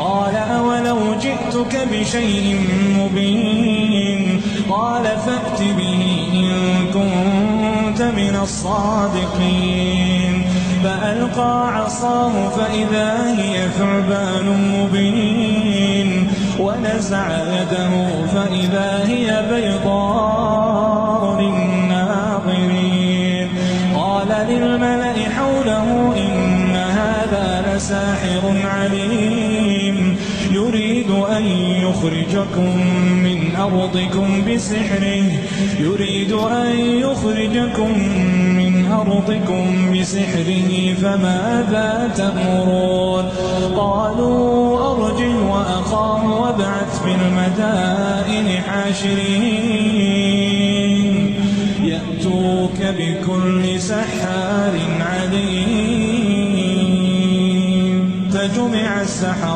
قال أولو جئتك بشيء مبين قال فأت به إن كنت من الصادقين فألقى عصاه فإذا هي ثعبان مبين ونزع يده فإذا هي بيضاء للناظرين قال للملأ حوله إن هذا لساحر عليم يريد أن يخرجكم من أرضكم بسحره فماذا تأمرون قالوا أرجه وأخاه وابعث في المدائن حاشرين يأتوك بكل سحار عليم فجمع السحرة